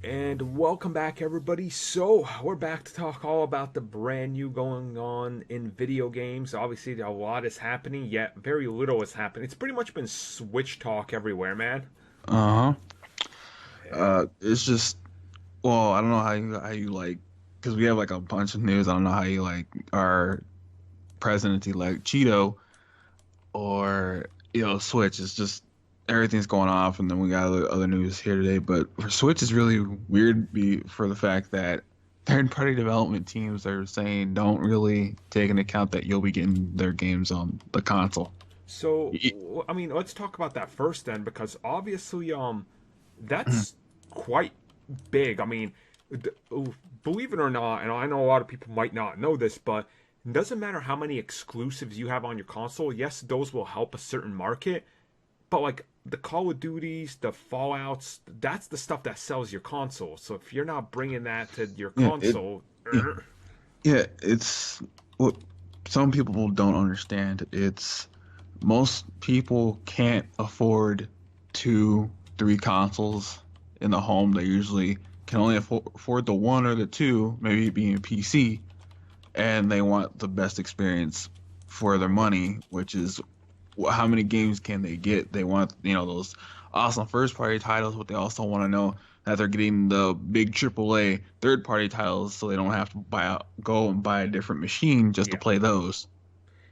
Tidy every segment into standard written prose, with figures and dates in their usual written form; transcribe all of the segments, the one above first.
And welcome back, everybody. So, we're back to talk all about the brand new going on in video games. Obviously, a lot is happening, yet very little is happening. It's pretty much been Switch talk everywhere, man. Uh-huh. Yeah. It's just I don't know how you like because we have like a bunch of news. I don't know how you like our president-elect Cheeto or Switch. It's just everything's going off, and then we got other news here today. But for Switch, it's really weird for the fact that third-party development teams are saying don't really take into account that you'll be getting their games on the console. So, Y- I mean, let's talk about that first then, because obviously, y- that's quite big. I mean, d- believe it or not, and I know a lot of people might not know this, but it doesn't matter how many exclusives you have on your console. Yes, those will help a certain market, but like the Call of Duties, the Fallouts, that's the stuff that sells your console. So if you're not bringing that to your Yeah, it console, yeah, yeah, it's what some people don't understand. It's most people can't afford two, three consoles in the home. They usually can only afford the one or the two, maybe it being a PC, and they want the best experience for their money, which is how many games can they get? They want, those awesome first party titles, but they also want to know that they're getting the big AAA third party titles so they don't have to go and buy a different machine just to yeah. play those.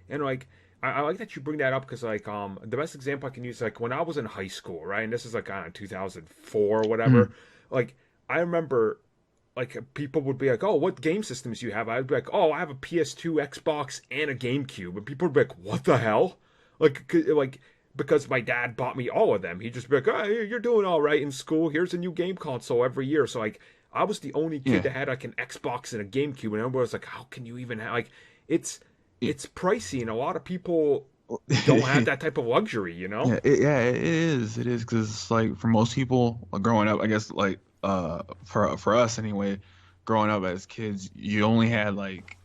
And like I like that you bring that up because like the best example I can use like when I was in high school, right? And this is like I don't know, 2004 or whatever. Mhm. Like I remember like people would be like, "Oh, what game systems do you have?" I'd be like, "Oh, I have a PS2, Xbox, and a GameCube." And people would be like, "What the hell?" Like because my dad bought me all of them. He'd just be like, "Oh, you're doing all right in school. Here's a new game console every year." So like I was the only kid Yeah. that had like an Xbox and a GameCube, and everybody was like, "How can you even have like?" It's Yeah. it's pricey, and a lot of people don't have that type of luxury, you know? It is. It is because like for most people growing up, I guess like for us anyway, growing up as kids, you only had like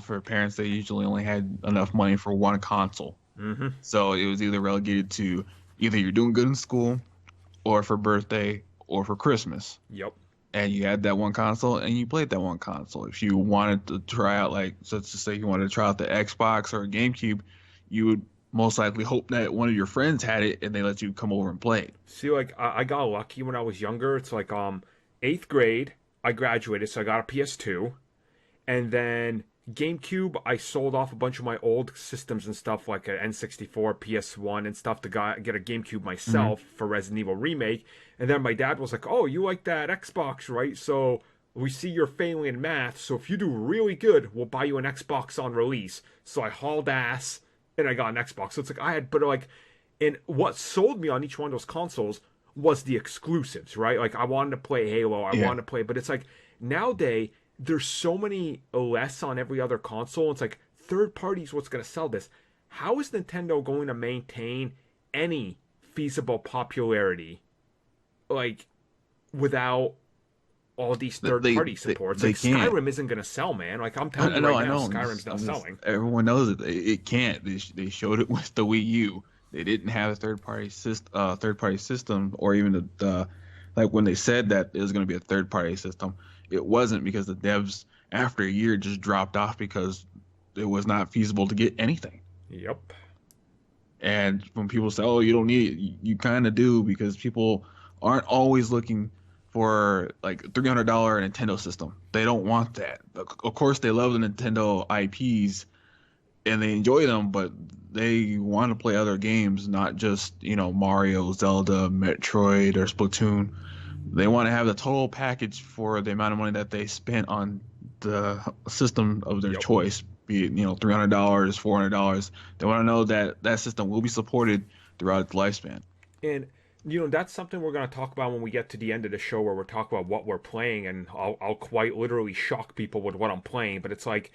for parents they usually only had enough money for one console. Mm-hmm. So it was either relegated to either you're doing good in school or for birthday or for Christmas. Yep. And you had that one console and you played that one console. If you wanted to try out, like, so let's just say you wanted to try out the Xbox or a GameCube, you would most likely hope that one of your friends had it and they let you come over and play it. See, like I got lucky when I was younger. It's like eighth grade, I graduated, so I got a PS2, and then GameCube, I sold off a bunch of my old systems and stuff like an N64, PS1, and stuff to get a GameCube Hmm. myself for Resident Evil Remake. And then my dad was like, "Oh, you like that Xbox, right? So we see you're failing in math. So if you do really good, we'll buy you an Xbox on release." So I hauled ass and I got an Xbox. So it's like I had, but like, and what sold me on each one of those consoles was the exclusives, right? Like I wanted to play Halo, I Yeah. wanted to play, but it's like nowadays there's so many less on every other console. It's like third parties what's going to sell this. How is Nintendo going to maintain any feasible popularity like without all these third They party supports? Like they can't. Skyrim isn't going to sell, man. Like I'm telling you right I now, know. Skyrim's not I'm just selling. everyone knows it can't. They showed it with the Wii U. They didn't have a third party system, or even the like when they said that it was going to be a third party system, it wasn't because the devs after a year just dropped off because it was not feasible to get anything. Yep. And when people say, "Oh, you don't need it," you kind of do because people aren't always looking for like $300 Nintendo system. They don't want that. Of course, they love the Nintendo IPs and they enjoy them, but they want to play other games, not just, Mario, Zelda, Metroid, or Splatoon. They want to have the total package for the amount of money that they spent on the system of their Yep. choice, be it, $300, $400. They want to know that that system will be supported throughout its lifespan. And that's something we're going to talk about when we get to the end of the show, where we're talking about what we're playing, and I'll quite literally shock people with what I'm playing. But it's like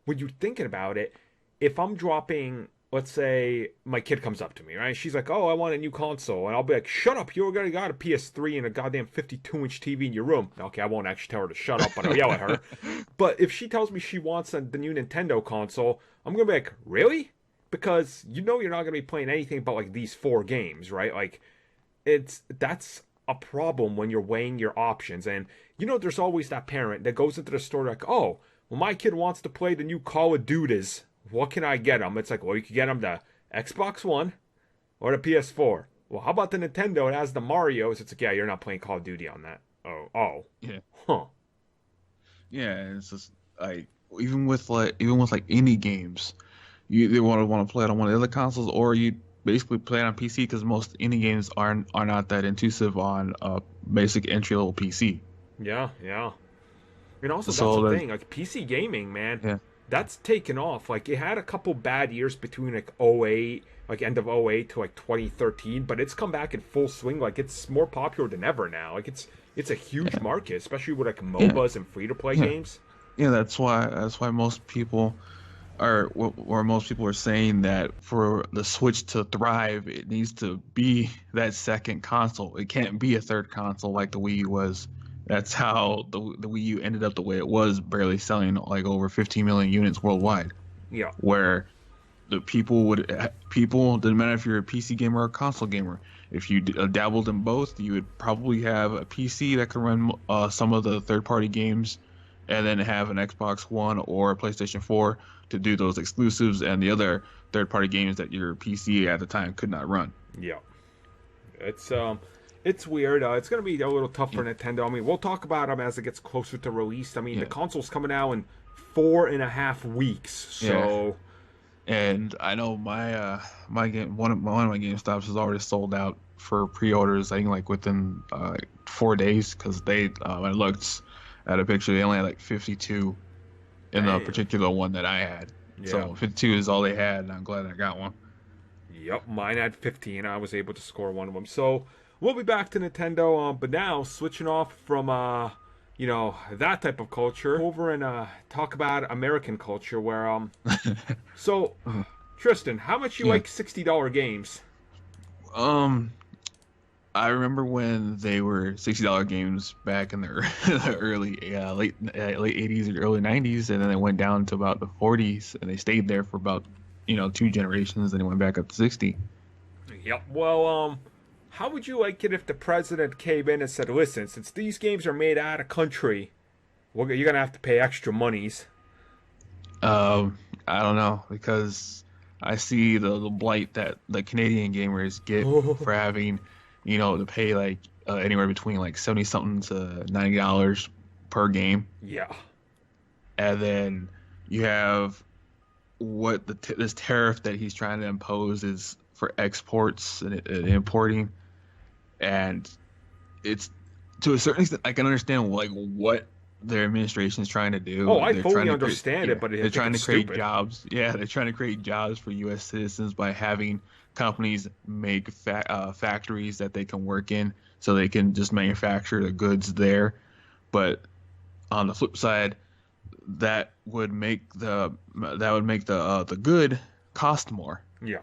when you're thinking about it, if I'm dropping, let's say my kid comes up to me, right? She's like, "Oh, I want a new console," and I'll be like, "Shut up! You already got a PS3 and a goddamn 52-inch TV in your room." Okay, I won't actually tell her to shut up, but I'll yell at her. But if she tells me she wants the new Nintendo console, I'm gonna be like, "Really?" Because you're not gonna be playing anything but like these four games, right? Like that's a problem when you're weighing your options. And there's always that parent that goes into the store like, oh, well, my kid wants to play the new Call of Duties. What can I get him? It's like, well, you can get him the Xbox One or the PS4. Well, how about the Nintendo? It has the Marios. It's like, yeah, you're not playing Call of Duty on that. Oh, Yeah. huh. Yeah, it's just like even with indie games, you they want to play it on one of the other consoles, or you basically play it on PC because most indie games are not that intuitive on a basic entry level PC. Yeah, yeah. And also, that's So the that thing. Like, PC gaming, man, yeah, that's taken off. Like, it had a couple bad years between, like, '08, like, end of '08 to, like, 2013, but it's come back in full swing. Like, it's more popular than ever now. Like, it's a huge yeah, market, especially with, like, yeah, MOBAs and free-to-play yeah, games. yeah. That's why most people or most people are saying that for the Switch to thrive, it needs to be that second console. It can't be a third console like the Wii U was. That's how the Wii U ended up the way it was, barely selling like over 15 million units worldwide. Yeah, Where the people didn't matter if you're a PC gamer or a console gamer. If you dabbled in both, you would probably have a PC that can run some of the third-party games, and then have an Xbox One or a PlayStation 4 to do those exclusives and the other third-party games that your PC at the time could not run. yeah. It's weird. It's gonna be a little tough Yeah, for Nintendo. I mean, we'll talk about them as it gets closer to release. I mean, the yeah, console's coming out in 4.5 weeks, yeah. so And I know my game one of my Game Stops is already sold out for pre-orders. I think like within 4 days because when I looked at a picture, they only had like 52 in the damn. particular one that I had. Yeah. So 52 is all they had, and I'm glad I got one. Yep, mine had 15. I was able to score one of them. So we'll be back to Nintendo, but now switching off from that type of culture over and talk about American culture where so Tristan, how much you Yeah. like $60 games? Um, I remember when they were $60 games back in the the early late 80s or early 90s, and then they went down to about the 40s, and they stayed there for about 2 generations, and they went back up to 60. Yep. Well, how would you like it if the president came in and said, "Listen, since these games are made out of country, you're gonna have to pay extra monies." I don't know because I see the blight that the Canadian gamers get for having, to pay like anywhere between like 70 something to $90 per game, Yeah. and then you have what this tariff that he's trying to impose is for exports and importing, and it's to a certain extent I can understand like what their administration is trying to Oh, do. I They're trying fully to create, understand yeah, it, but I they're think trying to it's create stupid. jobs. Yeah, they're trying to create jobs for U.S. citizens by having companies make factories that they can work in, so they can just manufacture the goods there. But on the flip side, that would make the good cost more. Yeah.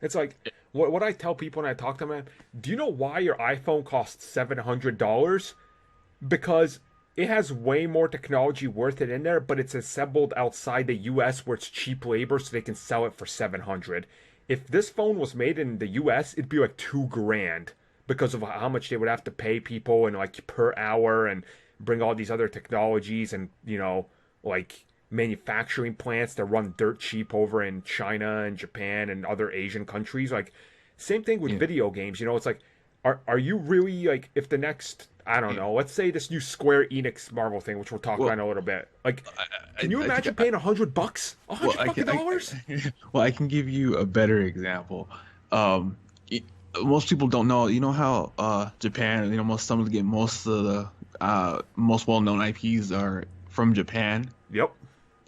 It's like what I tell people when I talk to them, man, do you know why your iPhone costs $700? Because it has way more technology worth it in there, but it's assembled outside the US where it's cheap labor so they can sell it for 700. If this phone was made in the US, it'd be like 2 grand because of how much they would have to pay people and like per hour and bring all these other technologies and, like manufacturing plants that run dirt cheap over in China and Japan and other Asian countries. Like same thing with Yeah. video games. It's like are you really like if the next I don't Yeah. know, let's say this new Square Enix Marvel thing, which we'll talk about Well, in a little bit. Like, I, can you I think imagine paying $100? A well hundred I fucking can dollars? well I can give you a better example. Um, y- Most people don't know. You know how Japan, most of the most well-known IPs are from Japan. Yep.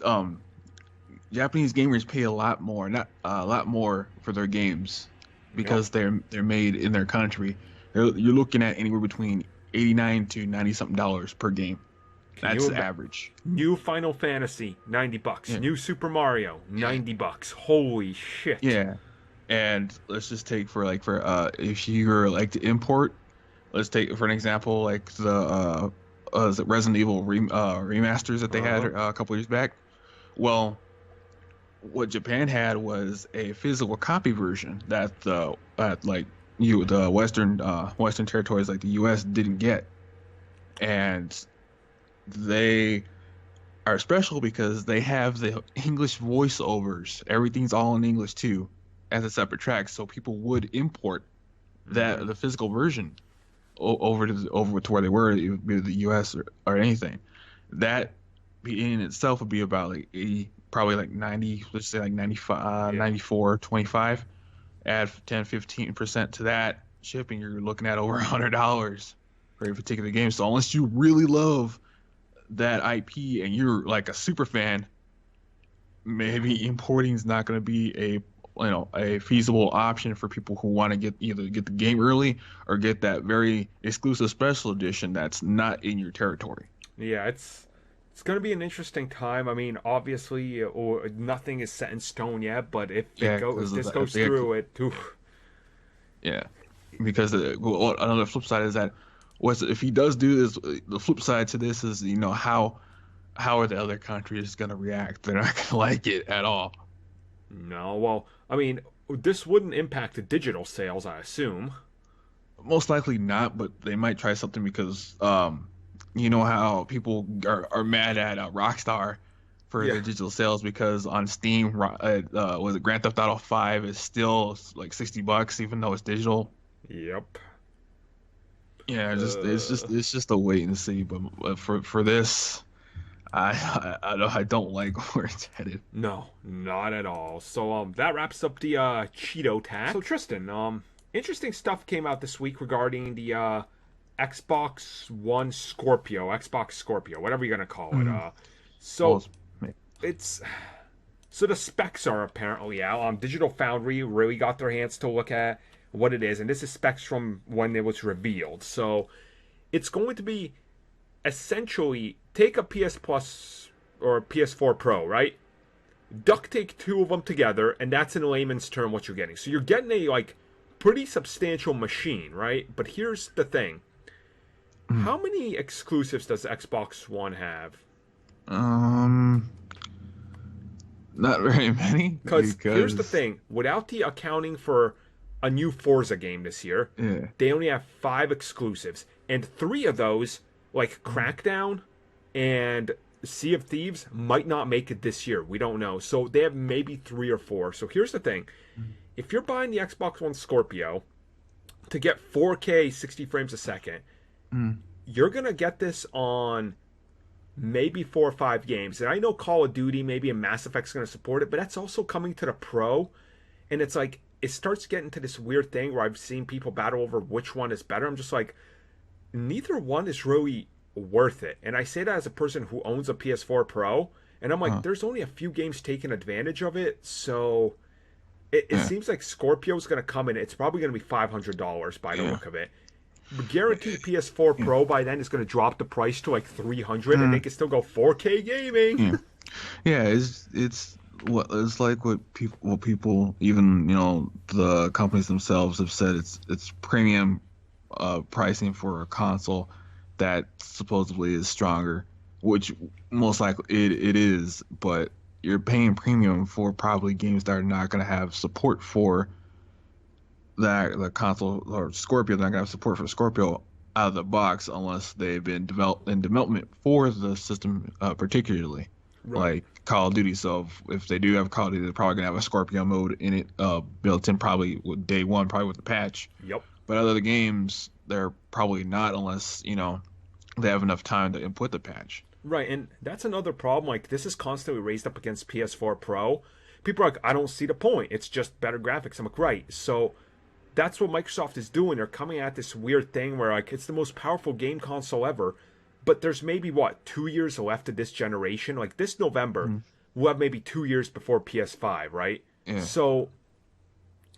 Um, Japanese gamers pay a lot more, not a lot more for their games Yep. because they're made in their country. You're looking at anywhere between 89 to 90 something dollars per game. Can you That's the imagine? average. New Final Fantasy, $90. Yeah, New Super Mario, yeah, $90. Holy shit. yeah. And let's just take for if you're like to import, let's take for an example like the Resident Evil remasters that they had Uh-huh. a couple years back. Well, what Japan had was a physical copy version that at like the Western territories like the U.S. didn't get, and they are special because they have the English voiceovers. Everything's all in English too, as a separate track. So people would import Hmm. the physical version over to where they were, either the U.S. or anything. That in itself would be about like 80, probably like 90, let's say like 95, Yeah. 94, 25. Add 10, 15% to that shipping, you're looking at over $100 for a particular game. So unless you really love that IP and you're like a super fan, maybe importing is not going to be a feasible option for people who want to get the game early or get that very exclusive special edition that's not in your territory. Yeah, it's going to be an interesting time. I mean, obviously, or nothing is set in stone yet, but Yeah, if because this if goes they through, it, oof, yeah, because another flip side is that what's if he does do this, the flip side to this is how are the other countries going to react? They're not going to like it at all. no. Well, I mean, this wouldn't impact the digital sales, I assume. Most likely not, but they might try something because you know how people are mad at Rockstar for Yeah. their digital sales because on Steam, was it Grand Theft Auto 5 is still like $60 even though it's digital. Yep. Yeah, just Uh, it's just a wait and see. But for this, I don't like where it's headed. no, not at all. So that wraps up the Cheeto tack. So Tristan, interesting stuff came out this week regarding the Xbox One Scorpio, Xbox Scorpio, whatever you're gonna call it. Mm. Well, So it's so the specs are apparently out. Digital Foundry really got their hands to look at what it is, and this is specs from when it was revealed. So it's going to be essentially take a PS Plus or PS4 Pro, right? Duct tape two of them together, and that's in layman's term what you're getting. So you're getting a like pretty substantial machine, right? But here's the thing: mm. how many exclusives does Xbox One have? um, not very many Because here's the because thing: without the accounting for a new Forza game this year, yeah. they only have 5 exclusives, and 3 of those, like Crackdown and Sea of Thieves, might not make it this year. We don't know. So they have maybe 3 or 4. So here's the thing: if you're buying the Xbox One Scorpio to get 4K 60 frames a second, Mm. you're gonna get this on maybe 4 or 5 games. And I know Call of Duty, maybe a Mass Effect's gonna support it, but that's also coming to the Pro, and it's like it starts getting to this weird thing where I've seen people battle over which one is better. I'm just like, neither one is really worth it. And I say that as a person who owns a PS4 Pro, and I'm like, Uh, there's only a few games taking advantage of it, so it yeah. seems like Scorpio's going to come in. It's probably going to be $500 by the Yeah. look of it. Guaranteed PS4 Yeah. Pro by then is going to drop the price to like 300, and they Mm. can still go 4K gaming. Yeah. Yeah, it's what it's like what people even the companies themselves have said it's premium pricing for a console that supposedly is stronger, which most likely it is, but you're paying premium for probably games that are not going to have support for that the console or Scorpio. They're not going to have support for Scorpio out of the box unless they've been developed in development for the system, particularly Right. like Call of Duty. So if they do have Call of Duty, they're probably gonna have a Scorpio mode in it, built in probably with day one, probably with the patch. Yep. But other games, they're probably not unless they have enough time to input the patch. Right, and that's another problem. Like, this is constantly raised up against PS4 Pro. People are like, I don't see the point. It's just better graphics. I'm like, right. So that's what Microsoft is doing. They're coming at this weird thing where, like, it's the most powerful game console ever, but there's maybe, what, 2 years left of this generation? Like, this November, Mhm. we'll have maybe 2 years before PS5, right? Yeah. So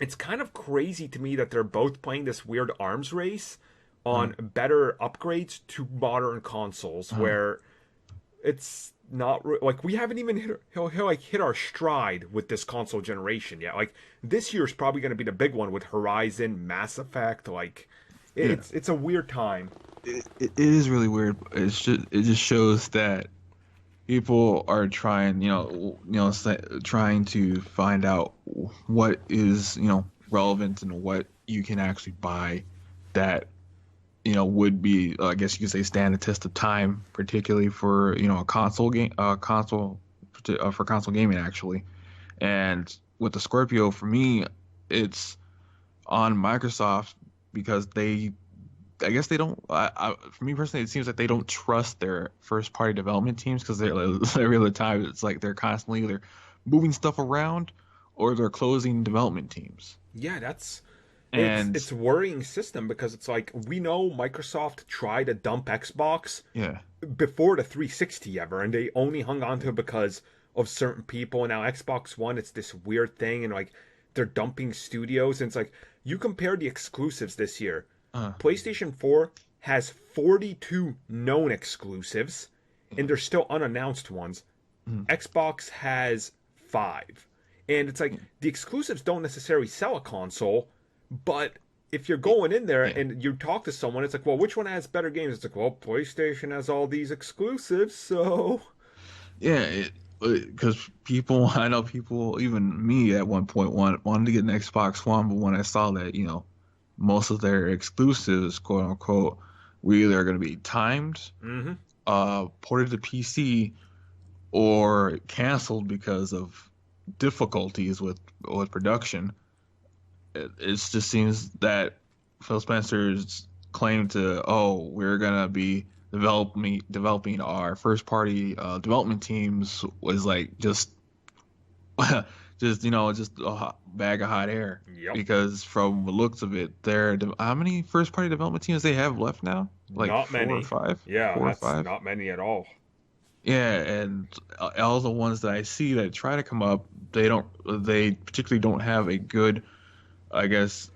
it's kind of crazy to me that they're both playing this weird arms race Uh, on better upgrades to modern consoles uh, where it's not like we haven't even hit our stride with this console generation yet. Like this year's probably going to be the big one with Horizon, Mass Effect. Like yeah. it's a weird time. It is really weird. It just shows that people are trying, trying to find out what is relevant and what you can actually buy that would be, I guess you could say, stand the test of time, particularly for a console game, for console gaming actually. And with the Scorpio, for me, it's on Microsoft because I guess they don't. For me personally, it seems like they don't trust their first party development teams because they're every other time it's like they're constantly either moving stuff around or they're closing development teams. Yeah, that's And it's a worrying system because it's like we know Microsoft tried to dump Xbox yeah, before the 360 ever, and they only hung on to it because of certain people. And now Xbox One, it's this weird thing, and like they're dumping studios, and it's like you compare the exclusives this year. uh, PlayStation 4 has 42 known exclusives, and there's still unannounced ones. mm, Xbox has 5. And it's like the exclusives don't necessarily sell a console, but if you're going in there yeah, and you talk to someone, it's like, well, which one has better games? It's like, well, PlayStation has all these exclusives, so yeah. Because people, I know people, even me at one point wanted to get an Xbox One, but when I saw that, most of their exclusives, quote unquote, were either going to be timed, mm-hmm. ported to PC, or canceled because of difficulties with production. It just seems that Phil Spencer's claim to, oh, we're gonna be developing our first party development teams was like just just a bag of hot air. Yep. Because from the looks of it, how many first party development teams they have left now? Like Not four or many. five? Yeah, Four or that's five? not many at all. Yeah, and all the ones that I see that try to come up, they particularly don't have a good, I guess,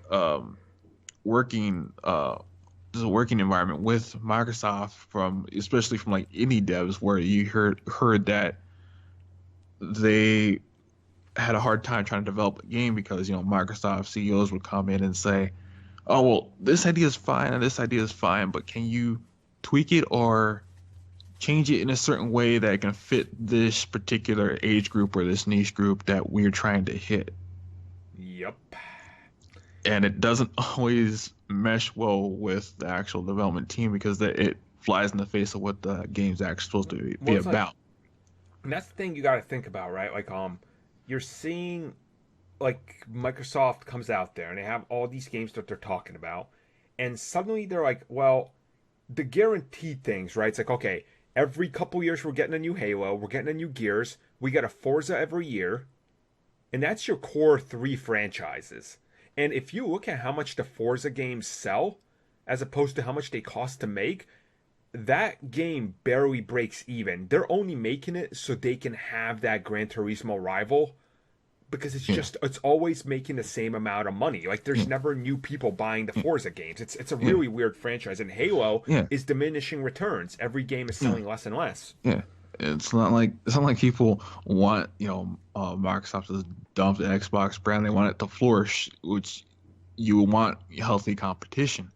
working, just a working environment with Microsoft, especially from like indie devs, where you heard that they had a hard time trying to develop a game because Microsoft CEOs would come in and say, oh, well, this idea is fine and this idea is fine, but can you tweak it or change it in a certain way that can fit this particular age group or this niche group that we're trying to hit? Yep. And it doesn't always mesh well with the actual development team because it flies in the face of what the game's actually supposed to be Well, it's like, about. and that's the thing you got to think about, right? Like, you're seeing like Microsoft comes out there and they have all these games that they're talking about, and suddenly they're like, well, the guaranteed things, right? It's like, okay, every couple years we're getting a new Halo, we're getting a new Gears, we get a Forza every year, and that's your core 3 franchises. And if you look at how much the Forza games sell, as opposed to how much they cost to make, that game barely breaks even. They're only making it so they can have that Gran Turismo rival because Yeah, it's always making the same amount of money. Like yeah, there's never new people buying the yeah, Forza games. It's a yeah, really weird franchise, and Halo yeah, is diminishing returns. Every game is yeah, selling less and less. yeah. It's not like people want Microsoft to dump the Xbox brand. They want it to flourish, which you want healthy competition.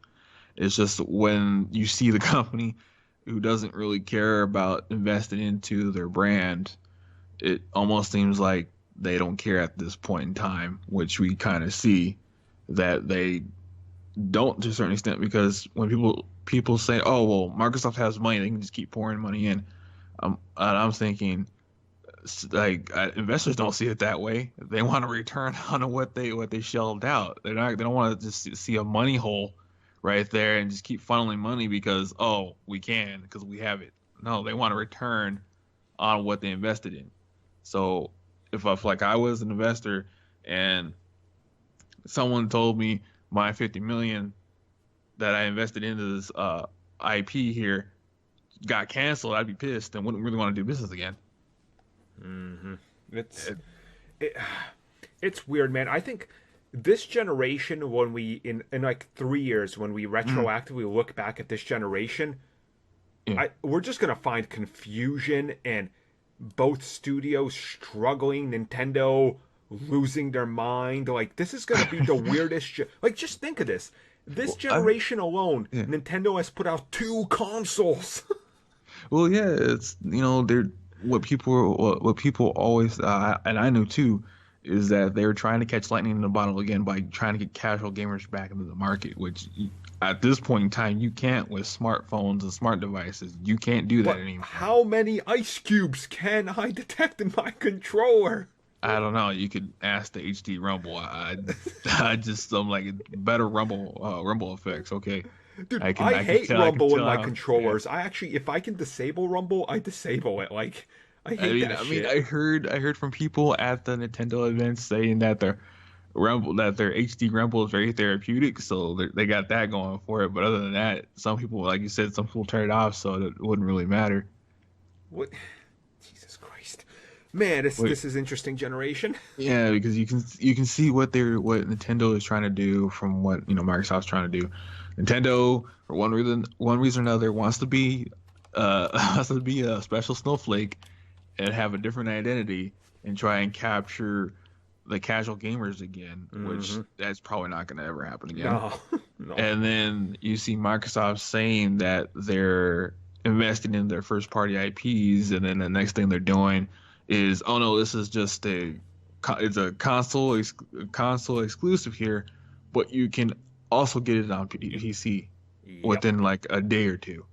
It's just when you see the company who doesn't really care about investing into their brand, it almost seems like they don't care at this point in time, which we kind of see that they don't to a certain extent because when people say, "Oh, well, Microsoft has money, they can just keep pouring money in," and I'm thinking, like, investors don't see it that way. They want a return on what they shelled out. They don't want to just see a money hole right there and just keep funneling money because we can because we have it. No, they want a return on what they invested in. So if like I was an investor and someone told me my 50 million that I invested into this IP here got canceled, I'd be pissed and wouldn't really want to do business again. Mm-hmm. It's It, it, it's weird, man. I think this generation, when we in like 3 years, when we mm, retroactively look back at this generation, yeah. we're just gonna find confusion and both studios struggling, Nintendo losing their mind. Like this is gonna be the weirdest. Like just think of this. This Well, I generation alone, yeah. Nintendo has put out 2 consoles. Well, yeah, it's they're what people always and I knew too is that they were trying to catch lightning in the bottle again by trying to get casual gamers back into the market, which at this point in time you can't with smartphones and smart devices. You can't do that But anymore. how many ice cubes can I detect in my controller? I don't know. You could ask the HD Rumble. I'm like better Rumble effects. Okay, Dude, I can I I can hate tell I can Rumble in tell my how. Yeah. controllers. I actually, if I can disable Rumble, I disable it. Like, I I hate mean, that I mean, shit. I heard from people at the Nintendo events saying that their HD Rumble is very therapeutic, so they got that going for it. But other than that, some people, like you said, some people turn it off, so it wouldn't really matter. What? Jesus Christ, man, this Wait, this is interesting generation. yeah, because you can see what Nintendo is trying to do from what Microsoft's trying to do. Nintendo, for one reason or another, wants to be wants to be a special snowflake and have a different identity and try and capture the casual gamers again, which Mm-hmm. that's probably not going to ever happen again. No, no. And then you see Microsoft saying that they're investing in their first party IPs, and then the next thing they're doing is, oh no, this is just it's a console exclusive here, but you can also get it on PC Yep. within like a day or two.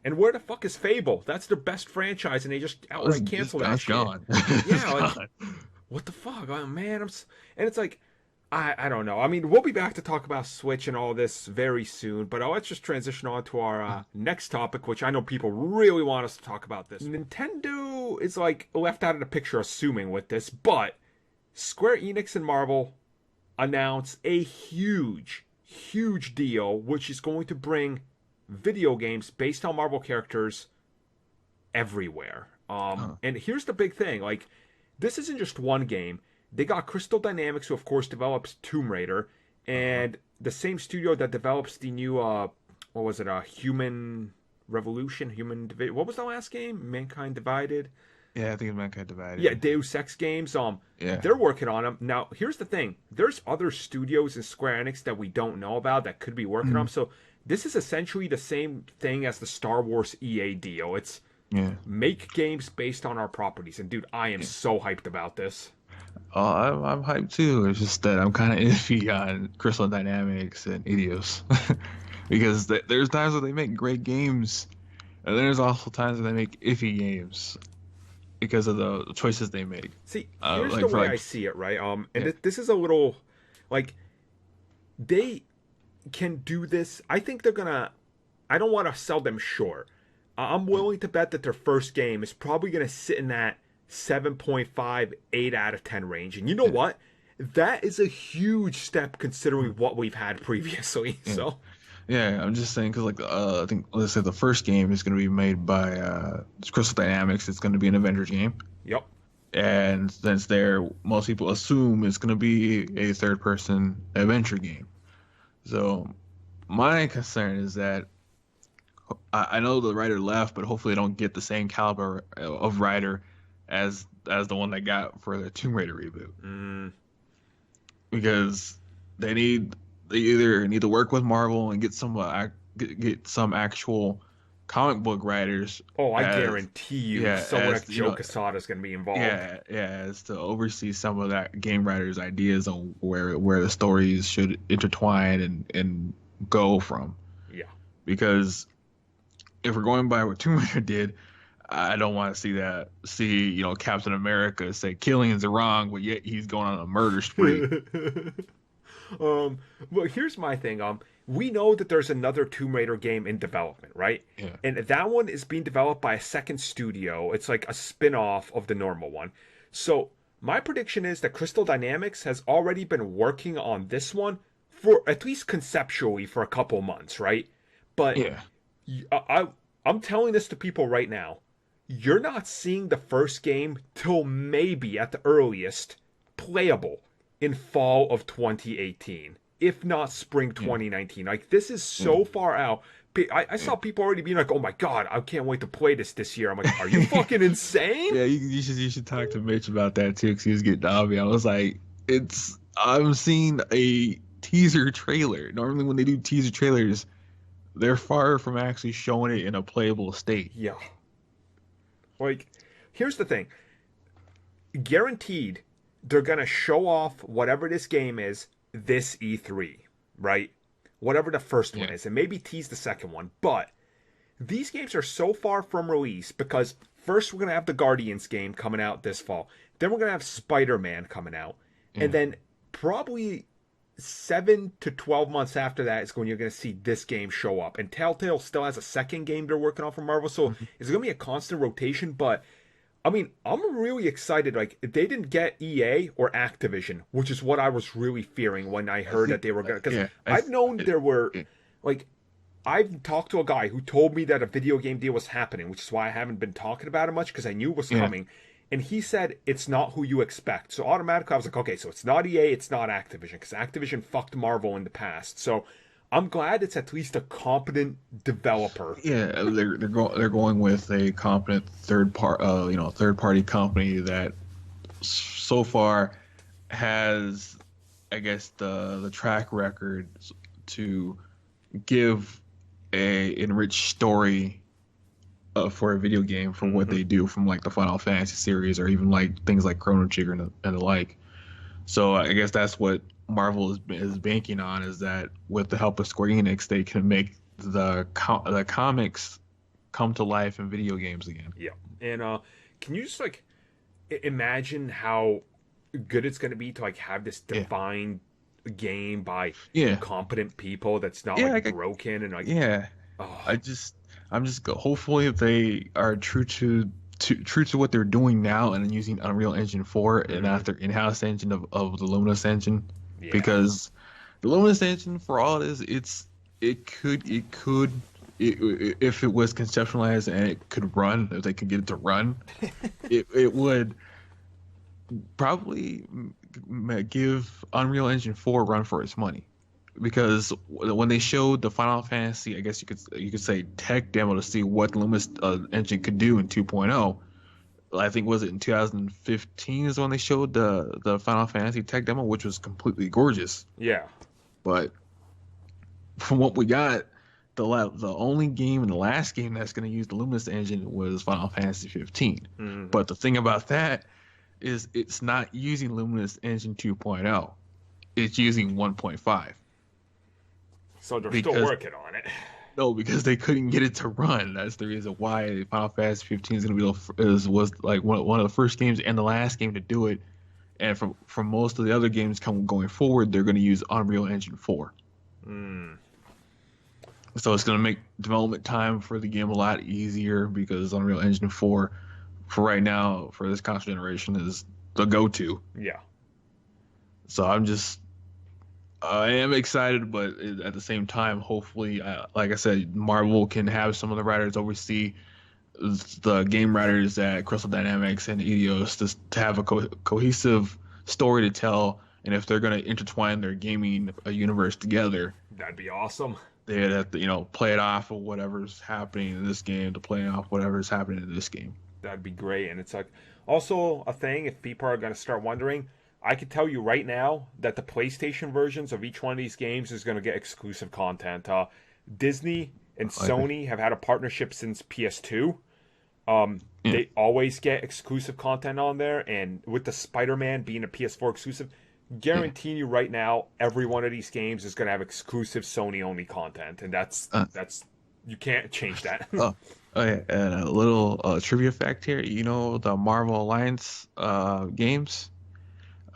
And where the fuck is Fable? That's their best franchise, and they just It's, outright it's, cancel that it's shit. gone. It's Yeah, like gone. what the fuck, oh, man. And it's like, I don't know. I mean, we'll be back to talk about Switch and all this very soon, but let's just transition on to our next topic, which I know people really want us to talk about. This Nintendo is like left out of the picture, assuming with this, but Square Enix and Marvel announce a huge deal, which is going to bring video games based on Marvel characters everywhere. Huh. And here's the big thing: like, this isn't just one game. They got Crystal Dynamics, who of course develops Tomb Raider, Uh-huh. and the same studio that develops the new what was it? Human Revolution, What was the last game? Mankind Divided. Yeah, I think it's Mankind Yeah, Divided. Deus Ex games. Yeah. They're working on them now. Here's the thing: there's other studios in Square Enix that we don't know about that could be working on 'em. Mhm. So this is essentially the same thing as the Star Wars EA deal. It's Yeah. make games based on our properties, and dude, I am Yeah. so hyped about this. I'm hyped too. It's just that I'm kind of iffy on Crystal Dynamics and Idios because there's times where they make great games, and there's also times where they make iffy games because of the choices they make. See, here's the Like for way like, I see it, right? And yeah. this is a little like they can do this. I think they're gonna. I don't want to sell them short. I'm willing to bet that their first game is probably gonna sit in that 7.5, 8 out of 10 range. And you know Yeah. what? That is a huge step considering what we've had previously. Yeah. So, Yeah, I'm just saying because like I think let's say the first game is going to be made by Crystal Dynamics. It's going to be an Avengers game, yep. and since there, most people assume it's going to be a third-person adventure game. So my concern is that I know the writer left, but hopefully they don't get the same caliber of writer as the one they got for the Tomb Raider reboot Mm. because they need they either need to work with Marvel and get get some actual comic book writers Oh, I as guarantee you, yeah someone as like Joe Quesada is going to be involved. as to oversee some of that game writers' ideas on where the stories should intertwine and go from Yeah. because if we're going by what Tomb Raider did, I don't want to see Captain America say killings are wrong, but yet he's going on a murder spree. um, well, here's my thing. We know that there's another Tomb Raider game in development, right? Yeah. And that one is being developed by a second studio. It's like a spin-off of the normal one. So my prediction is that Crystal Dynamics has already been working on this one for at least conceptually for a couple months, right? But Yeah. I'm telling this to people right now. You're not seeing the first game till maybe at the earliest playable in fall of 2018, if not spring Yeah. 2019. Like, this is Yeah. so far out. I Yeah. saw people already being like, "Oh my god, I can't wait to play this year." I'm like, "Are you fucking insane?" Yeah, you should talk to Mitch about that too, because he was getting on me. I was like, I'm seeing a teaser trailer. Normally, when they do teaser trailers, they're far from actually showing it in a playable state. Yeah. Like, here's the thing. Guaranteed, they're going to show off whatever this game is this E3, right? Whatever the first one Yeah. is, and maybe tease the second one. But these games are so far from release because first we're going to have the Guardians game coming out this fall. Then we're going to have Spider-Man coming out. And Yeah. then probably 7 to 12 months after that is when you're going to see this game show up. And Telltale still has a second game they're working on for Marvel. So Mhm. it's going to be a constant rotation. But I mean, I'm really excited. Like, they didn't get EA or Activision, which is what I was really fearing when I heard that they were going to. Because Yeah. I've known there were, Yeah. like, I've talked to a guy who told me that a video game deal was happening, which is why I haven't been talking about it much because I knew it was Yeah. coming. And he said it's not who you expect. So automatically I was like, okay, so it's not EA, it's not Activision, because Activision fucked Marvel in the past. So I'm glad it's at least a competent developer. Yeah, they're going with a competent third party company that so far has, I guess, the track record to give a enriched story for a video game from what they do from like the Final Fantasy series or even like things like Chrono Trigger and the like. So I guess that's what Marvel is banking on, is that with the help of Square Enix, they can make the comics come to life in video games again. Yeah. And can you just like imagine how good it's going to be to like have this Yeah. defined game by Yeah. competent people that's not Yeah, like I- broken and like Yeah. oh, I'm just hopefully if they are true to what they're doing now and using Unreal Engine 4 and not their in-house engine of the Luminous engine, yeah. because the Luminous engine, for all it is, if it was conceptualized and it could run, if they could get it to run, it would probably give Unreal Engine 4 a run for its money. Because when they showed the Final Fantasy, I guess you could say tech demo to see what the Luminous engine could do in 2.0. I think was it in 2015 is when they showed the Final Fantasy tech demo, which was completely gorgeous. Yeah. But from what we got, the only game and the last game that's going to use the Luminous engine was Final Fantasy 15. Mhm. But the thing about that is it's not using Luminous engine 2.0. It's using 1.5. So they're Because- still working on it. No, because they couldn't get it to run. That's the reason why Final Fantasy 15 is going to be was like one of the first games and the last game to do it. And from most of the other games going forward, they're going to use Unreal Engine 4. Mm. So it's going to make development time for the game a lot easier, because Unreal Engine 4, for right now, for this console generation, is the go-to. Yeah. So I am excited, but at the same time, hopefully, like I said, Marvel can have some of the writers oversee the game writers at Crystal Dynamics and Eidos to have a cohesive story to tell. And if they're going to intertwine their gaming universe together, That'd be awesome. they'd have to, play it off of whatever's happening in this game to play off whatever's happening in this game. That'd be great. And it's like also a thing, if people are going to start wondering, I can tell you right now that the PlayStation versions of each one of these games is going to get exclusive content. Disney and Sony have had a partnership since PS2. They always get exclusive content on there, and with the Spider-Man being a PS4 exclusive, guaranteeing you right now, every one of these games is going to have exclusive Sony-only content, and that's you can't change that. Oh yeah, and a little trivia fact here. The Marvel Alliance games.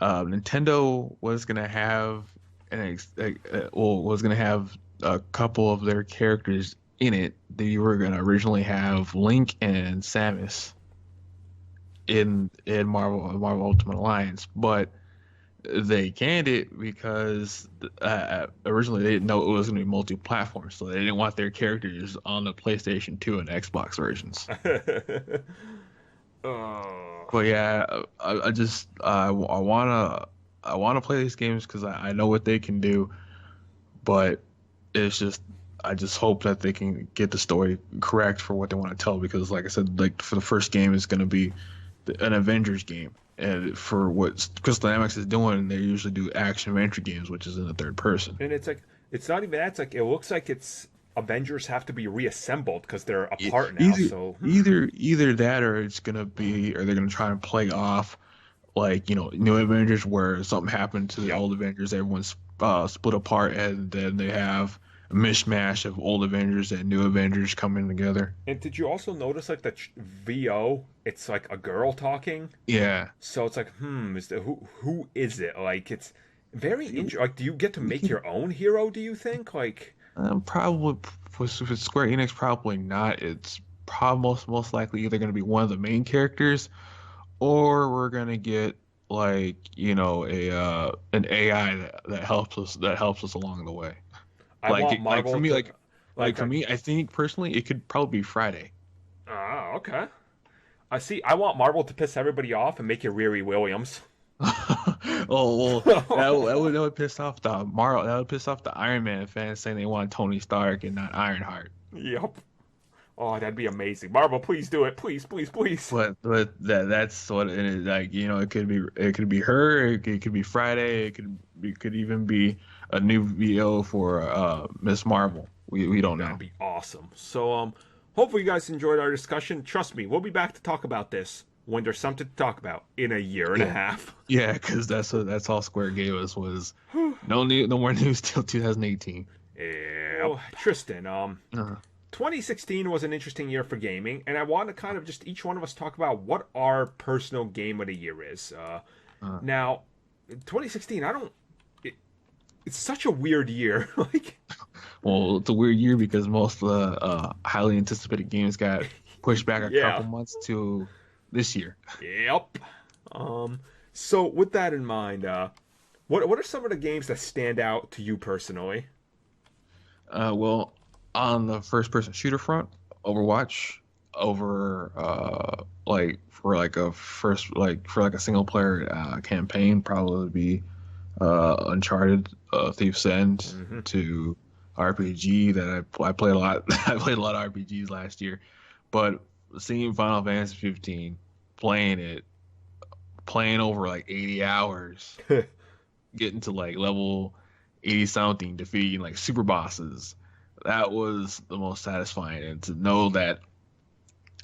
Nintendo was gonna have was gonna have a couple of their characters in it. They were gonna originally have Link and Samus in Marvel Ultimate Alliance, but they canned it because originally they didn't know it was gonna be multi-platform, so they didn't want their characters on the PlayStation 2 and Xbox versions. But yeah, I wanna play these games because I know what they can do, but I just hope that they can get the story correct for what they want to tell, because like I said, like for the first game it's gonna be an Avengers game, and for what Crystal Dynamics is doing, they usually do action adventure games, which is in the third person. And it's like, it's not even that. It's like, it looks like it's Avengers have to be reassembled because they're apart now. Either, So either that, or it's gonna be, or they're gonna try and play off like New Avengers where something happened to the Yep. old Avengers, everyone's split apart, and then they have a mishmash of old Avengers and new Avengers coming together. And did you also notice like the VO? It's like a girl talking. Yeah. So it's like, is who is it? Like it's very interesting. Like, do you get to You make can your own hero? Do you think? Like, probably for Square Enix, probably not. It's probably most likely either going to be one of the main characters, or we're going to get like a an AI that helps us along the way. I want Like for Marvel me, to like like for a me, I think personally it could probably be Friday. okay. I see. I want Marvel to piss everybody off and make it Riri Williams. Oh well, that would piss off the Marvel. That would piss off the Iron Man fans saying they want Tony Stark and not Ironheart. Yep. Oh, that'd be amazing. Marvel, please do it. Please, please, please. But that's what it is. Like it could be her. It could be Friday. It could even be a new VO for Miss Marvel. We don't That'd know. be awesome. So, hopefully you guys enjoyed our discussion. Trust me, we'll be back to talk about this when there's something to talk about in a year and a Yeah, half. yeah, because that's all Square gave us was no more news till 2018. Yeah. Well, Tristan, Uh, 2016 was an interesting year for gaming, and I want to kind of just each one of us talk about what our personal game of the year is. uh, Now, 2016, I don't. It's such a weird year. Like, well, it's a weird year because most of the highly anticipated games got pushed back a yeah, couple months to this year. yep. Um, so with that in mind, what are some of the games that stand out to you personally? Well, on the first-person shooter front, Overwatch over like for like a first like for like a single player campaign probably would be Uncharted, Thief's End Hmm. to RPG that I played a lot. I played a lot of RPGs last year, but seeing Final Fantasy 15, playing it, playing over like 80 hours, getting to like level 80 something, defeating like super bosses. That was the most satisfying, and to know that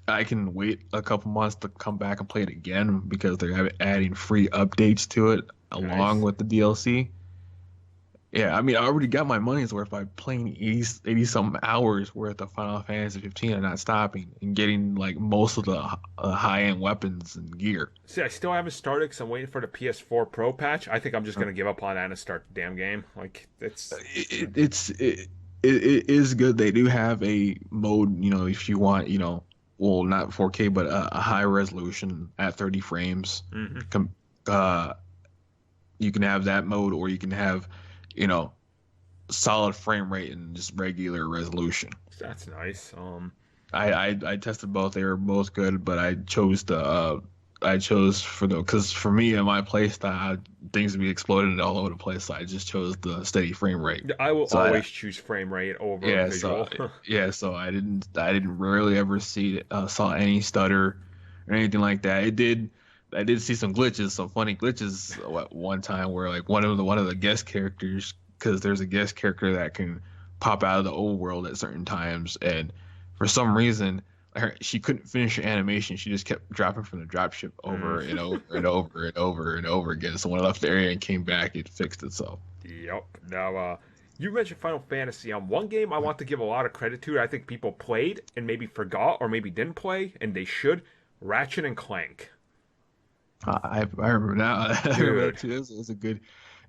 I can wait a couple months to come back and play it again because they're adding free updates to it along Nice. with the DLC. Yeah, I mean, I already got my money's worth by playing 80 something hours worth of Final Fantasy 15 and not stopping and getting like most of the high-end weapons and gear. See, I still haven't started because I'm waiting for the PS4 Pro patch. I think I'm just gonna give up on that and start the damn game. Like it's It is good. They do have a mode, if you want, well, not 4K, but a high resolution at 30 frames. hmm Com uh, you can have that mode, or you can have, you know, solid frame rate and just regular resolution. that's nice. I tested both. They were both good, but I chose because for me and my play style, things would be exploding all over the place. So I just chose the steady frame rate. I will So always choose frame rate over yeah, visual. so I didn't really ever saw any stutter or anything like that. I did see some funny glitches at one time where like one of the guest characters, because there's a guest character that can pop out of the old world at certain times, and for some reason she couldn't finish her animation. She just kept dropping from the dropship over and over and over and over and over again. So when I left the area and came back, it fixed itself. Yep. Now, you mentioned Final Fantasy. One game I want to give a lot of credit to. I think people played and maybe forgot or maybe didn't play, and they should. Ratchet and Clank. I remember now. I remember that Dude, too.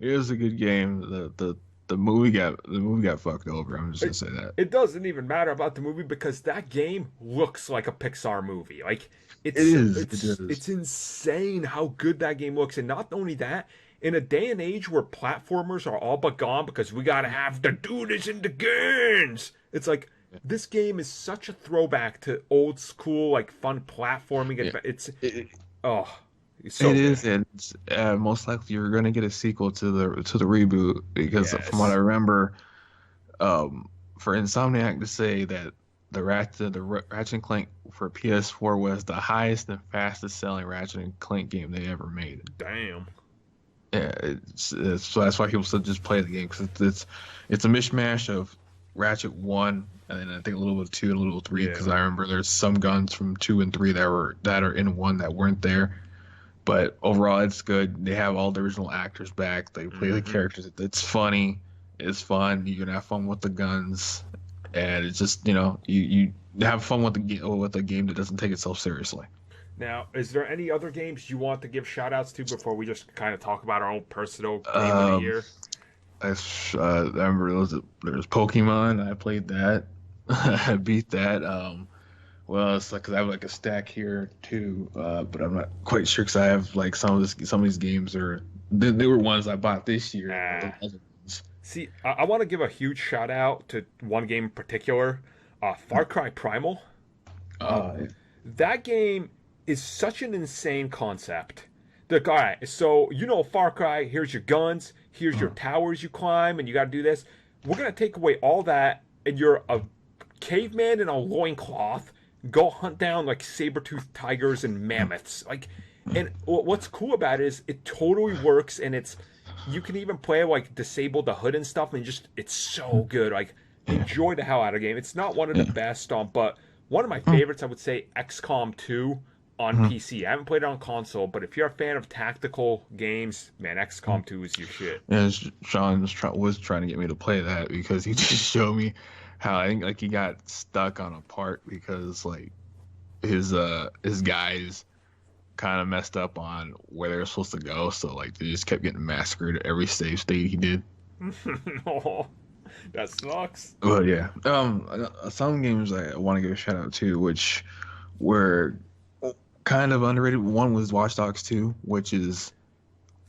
It was a good game. The movie got fucked over. I'm just gonna it, say that. it doesn't even matter about the movie because that game looks like a Pixar movie. Like It is. It it's is. insane how good that game looks. And not only that, in a day and age where platformers are all but gone because we gotta have to do this in the games, it's like this game is such a throwback to old school like fun platforming. Yeah. It, Oh, it's so it good. is, and most likely you're gonna get a sequel to the reboot because from what I Yes. remember, for Insomniac to say that the Ratchet and Clank for PS4 was the highest and fastest selling Ratchet and Clank game they ever made. Damn. Yeah, so that's why people still just play the game because it's a mishmash of Ratchet 1 and then I think a little bit of 2 and a little 3 because Yeah. I remember there's some guns from 2 and 3 that are in 1 that weren't there. But overall, it's good. They have all the original actors back. They play the Hmm. characters. It's funny. It's fun. You can have fun with the guns, and it's just you have fun with a game that doesn't take itself seriously. Now, is there any other games you want to give shout outs to before we just kind of talk about our own personal game of the Um, year? I remember there was Pokemon. I played that. I beat that. Well, it's like 'cause I have like a stack here too, but I'm not quite sure because I have like some of these games are they were ones I bought this year. The Uh, other ones. See, I want to give a huge shout out to one game in particular, Far Cry Primal. Uh, Uh, that game is such an insane concept. The guy, so Far Cry. Here's your guns. Here's your uh, towers you climb, and you got to do this. We're gonna take away all that, and you're a caveman in a loincloth. Go hunt down like saber-toothed tigers and mammoths. Like, and what's cool about it is it totally works, and you can even play like disable the hood and stuff, and just it's so good. Like, yeah, enjoy the hell out of the game. It's not one of the yeah. best, but one of my Mm, favorites, I would say, XCOM 2 on mm, PC. I haven't played it on console, but if you're a fan of tactical games, man, mm. XCOM 2 is your shit. And Sean was trying to get me to play that because he just showed me how I think like he got stuck on a part because like his guys kind of messed up on where they were supposed to go, so like they just kept getting massacred at every save state he did. Oh, that sucks. Well, yeah. Some games I want to give a shout out to, which were kind of underrated. One was Watch Dogs 2, which is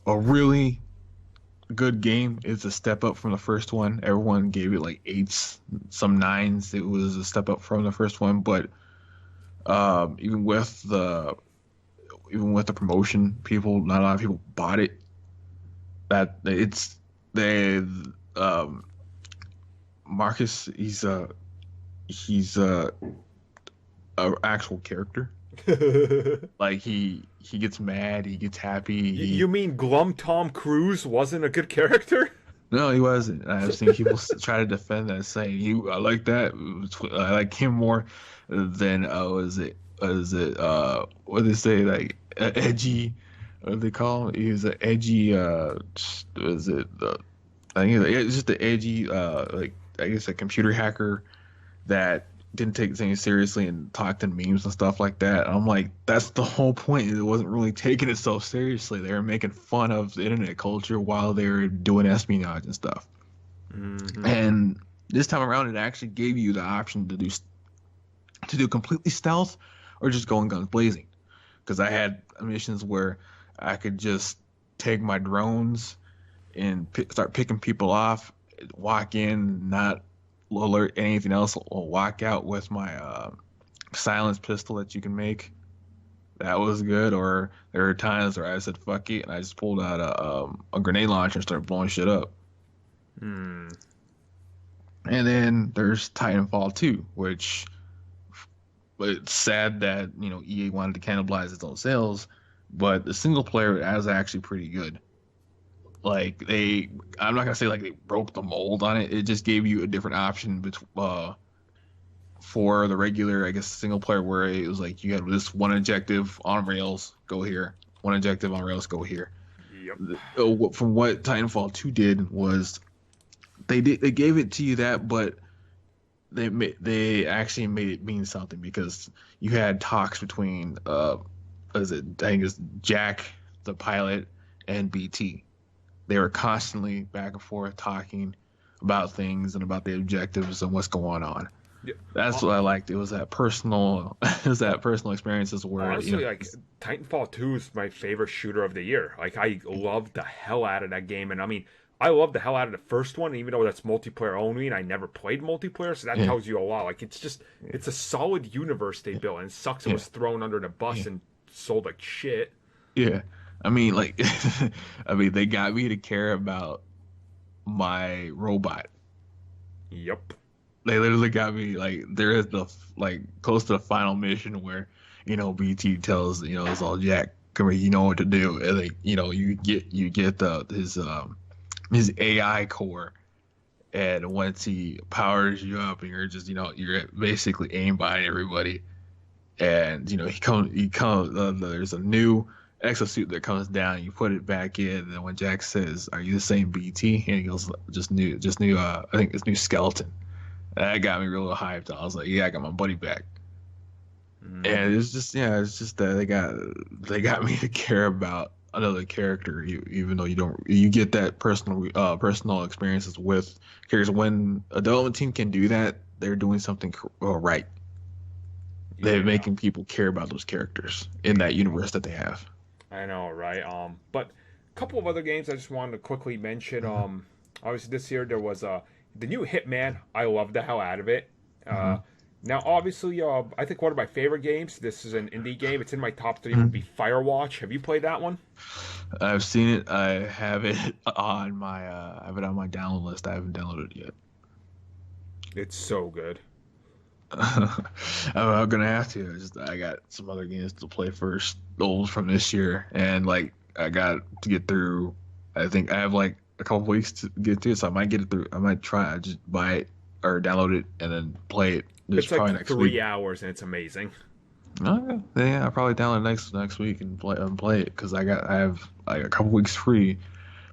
a really good game. It's a step up from the first one. Everyone gave it like eights, some nines. It was a step up from the first one, but even with the promotion, not a lot of people bought it. That it's they Marcus. He's a actual character. you, Like he gets mad, he gets happy. you mean Glum Tom Cruise wasn't a good character? No, he wasn't. I've seen people try to defend that, saying I like that. I like him more than what do they say, like edgy? What do they call him? He was an edgy. Was it I think it's just the edgy. Like I guess a computer hacker that didn't take things seriously and talked in memes and stuff like that. I'm like, that's the whole point. It wasn't really taking itself seriously. They were making fun of the internet culture while they were doing espionage and stuff. Hmm. And this time around, it actually gave you the option to do completely stealth or just go in guns blazing. Because I had missions where I could just take my drones and start picking people off, walk in, not alert anything else, or walk out with my silence pistol that you can make. That was good. Or there were times where I said fuck it and I just pulled out a grenade launcher and started blowing shit up. Hmm. And then there's Titanfall 2, which it's sad that EA wanted to cannibalize its own sales, but the single player is actually pretty good. Like I'm not gonna say like they broke the mold on it. It just gave you a different option for the regular, I guess, single player, where it was like you had this one objective on rails, go here. One objective on rails, go here. Yep. From what Titanfall 2 did was they gave it to you that, but they actually made it mean something because you had talks between is it I think it's Jack the pilot and BT. They were constantly back and forth talking about things and about the objectives and what's going on. Yeah. That's what I liked. It was that personal, it was that personal experiences where Honestly, like Titanfall 2 is my favorite shooter of the year. Like I love the hell out of that game, and I mean, I love the hell out of the first one, even though that's multiplayer only, and I never played multiplayer, so that yeah, tells you a lot. Like it's a solid universe they built, and it sucks it yeah, was thrown under the bus yeah, and sold like shit. yeah. I mean, like, I mean, they got me to care about my robot. Yep. They literally got me like there is the like close to the final mission where BT tells it's all Jack, come here, you know what to do, and like you get his AI core, and once he powers you up and you're just you're basically aim behind everybody, and he comes there's a new exosuit that comes down. You put it back in, and then when Jack says, "Are you the same BT?" and he goes, just new. I think it's new skeleton." That got me real hyped. I was like, "Yeah, I got my buddy back." And Mm-hmm. it's just yeah, it's just that they got me to care about another character, even though you get that personal experiences with characters. When a development team can do that, they're doing something right. They're Yeah, making people care about those characters in that universe that they have. I know, right? But a couple of other games I just wanted to quickly mention. Mhm. Obviously this year there was the new Hitman. I love the hell out of it. Uh, Mhm. Now obviously, I think one of my favorite games. This is an indie game. It's in my top three. Would be Mhm. Firewatch. Have you played that one? I've seen it. I have it I have it on my download list. I haven't downloaded it yet. It's so good. I'm gonna have to. I got some other games to play first, old from this year, and like I got to get through. I think I have like a couple weeks to get through, so I might get it through. I might try. Just buy it or download it and then play it. This It's like probably next week. 3 hours and it's amazing. Oh, yeah, yeah, I'll probably download it next week and play it because I have like a couple weeks free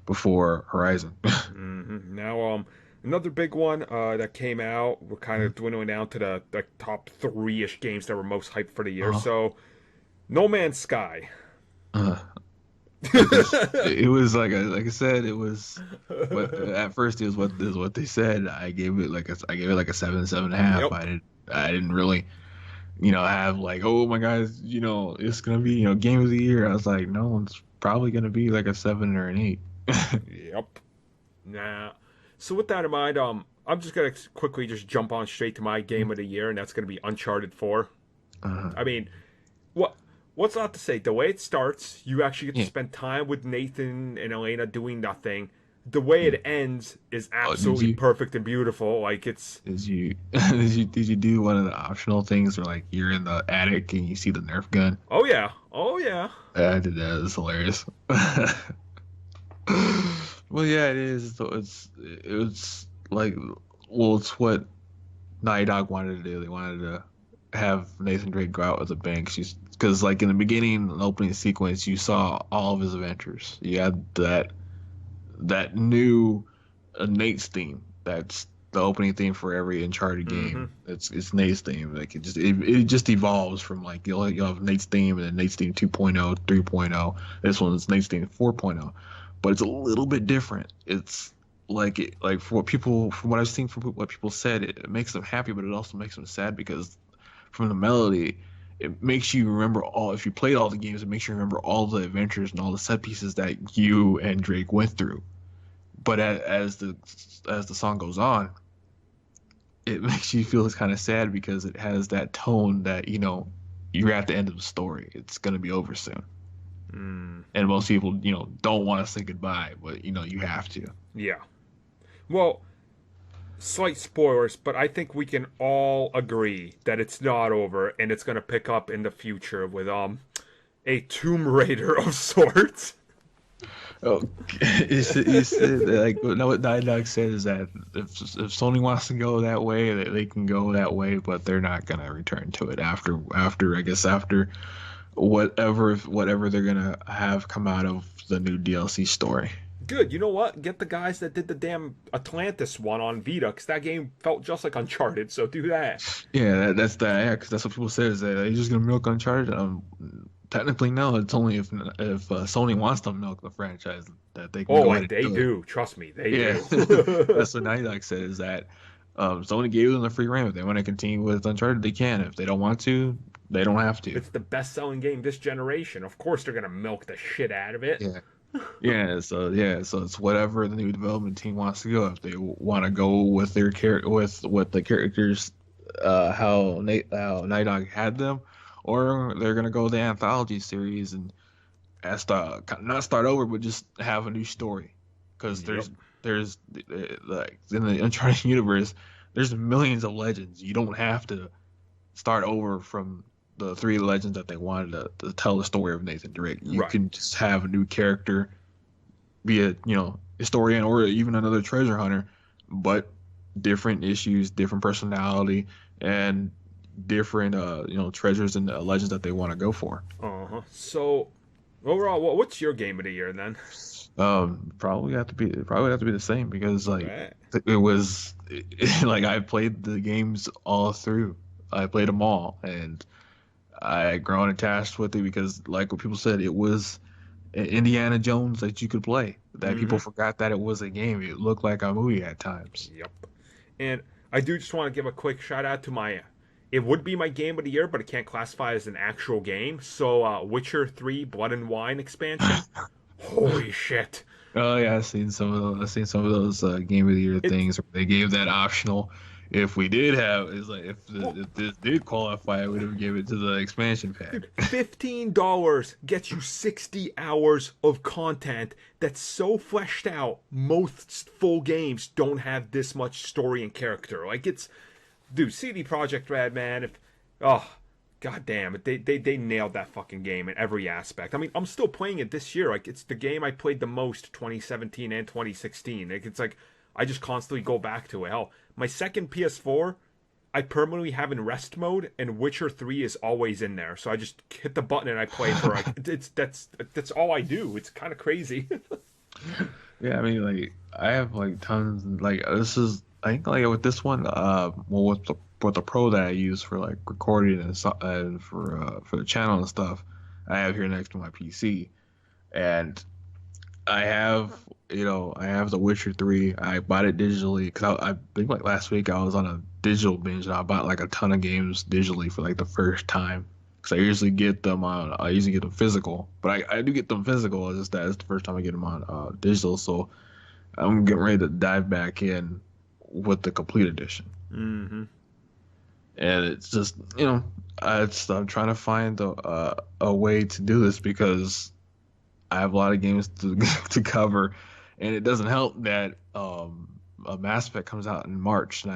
before Horizon. Now, another big one that came out. We're kind of dwindling down to the top three-ish games that were most hyped for the year. uh, So, No Man's Sky. uh, it was like I said, it was what at first it was what they said. I gave it like a 7.5. Yep. I didn't really have like, oh my God, it's gonna be game of the year. I was like, no, it's probably gonna be like a 7 or an 8. Yep. Nah. So with that in mind, I'm just gonna quickly just jump on straight to my game of the year, and that's gonna be Uncharted 4. uh, I mean, what what's not to say? The way it starts, you actually get to yeah. spend time with Nathan and Elena doing nothing. The way it ends is Oh, did absolutely you perfect and beautiful. Like it's did you did you do one of the optional things where like you're in the attic and you see the Nerf gun? oh yeah, oh yeah. I did that. It's hilarious. Well, yeah, it is. So it's like, well, it's what Naughty Dog wanted to do. They wanted to have Nathan Drake go out with a bang. Because like in the beginning, the opening sequence, you saw all of his adventures. You had that new Nate's theme. That's the opening theme for every Uncharted Mm-hmm. game. It's Nate's theme. Like it just evolves from like you'll have Nate's theme and then Nate's theme 2.0, 3.0. This one's Nate's theme 4.0, but it's a little bit different. It's like for from what I've seen from what people said, it makes them happy, but it also makes them sad because from the melody. It makes you remember all. If you played all the games, it makes you remember all the adventures and all the set pieces that you and Drake went through. But as the song goes on, it makes you feel kind of sad because it has that tone that you're at the end of the story. It's gonna be over soon, Mm, and most people don't want to say goodbye, but you have to. yeah. Well, slight spoilers, but I think we can all agree that it's not over and it's gonna pick up in the future with a Tomb Raider of sorts. Oh, it's like what Naughty Dog said is that if Sony wants to go that way, they can go that way, but they're not gonna return to it after I guess after whatever they're gonna have come out of the new DLC story. Good. You know what? Get the guys that did the damn Atlantis one on Vita, because that game felt just like Uncharted. So do that. Yeah, yeah, because that's what people say is that they're just gonna milk Uncharted. Technically, no. It's only if Sony wants to milk the franchise that they can Oh, go ahead and and they do it. do. Trust me, they Yeah, do. that's what Naughty Dog said is that Sony gave them the free reign. If they want to continue with Uncharted, they can. If they don't want to, they don't have to. It's the best-selling game this generation. Of course, they're gonna milk the shit out of it. Yeah. So it's whatever the new development team wants to go. If they want to go with with the characters, how Night Dog had them, or they're gonna go the anthology series and not start over, but just have a new story. Because Yep. there's like in the Uncharted universe, there's millions of legends. You don't have to start over from the three legends that they wanted to tell the story of Nathan Drake. You Right. can just have a new character, be a historian or even another treasure hunter, but different issues, different personality, and different treasures and legends that they want to go for. Uh huh. So Overall, what's your game of the year then? Probably have to be the same because like Right. it was like I played the games all through. I played them all, and I grown attached with it because, like what people said, it was Indiana Jones that you could play. That people Mm-hmm. forgot that it was a game. It looked like a movie at times. Yep. And I do just want to give a quick shout out to my. It would be my game of the year, but it can't classify as an actual game. So, Witcher 3 Blood and Wine expansion. Holy shit. Oh yeah, I've seen some of those game of the year It things where they gave that optional. If we did have, it's like well, if this did qualify, we would have given it to the expansion pack. dude, $15 gets you 60 hours of content that's so fleshed out. Most full games don't have this much story and character. Like it's dude, CD Projekt Red, man, if oh god damn it, they nailed that fucking game in every aspect. I mean, I'm still playing it this year. Like it's the game I played the most 2017 and 2016. Like it's like I just constantly go back to it. Hell, my second PS4 I permanently have in rest mode, and Witcher 3 is always in there. So I just hit the button and I play for like it's that's all I do. It's kind of crazy. Yeah, I mean, like I have like tons. Like this is, I think, like with this one, well, with the pro that I use for like recording and for the channel and stuff, I have here next to my PC, and I have, I have The Witcher 3. I bought it digitally because I think like last week I was on a digital binge and I bought like a ton of games digitally for like the first time. Because I usually get them physical, but I do get them physical. It's just that it's the first time I get them on digital. So I'm getting ready to dive back in with the complete edition. Mm-hmm. And it's just, I'm trying to find a way to do this because I have a lot of games to to cover, and it doesn't help that Mass Effect comes out in March, and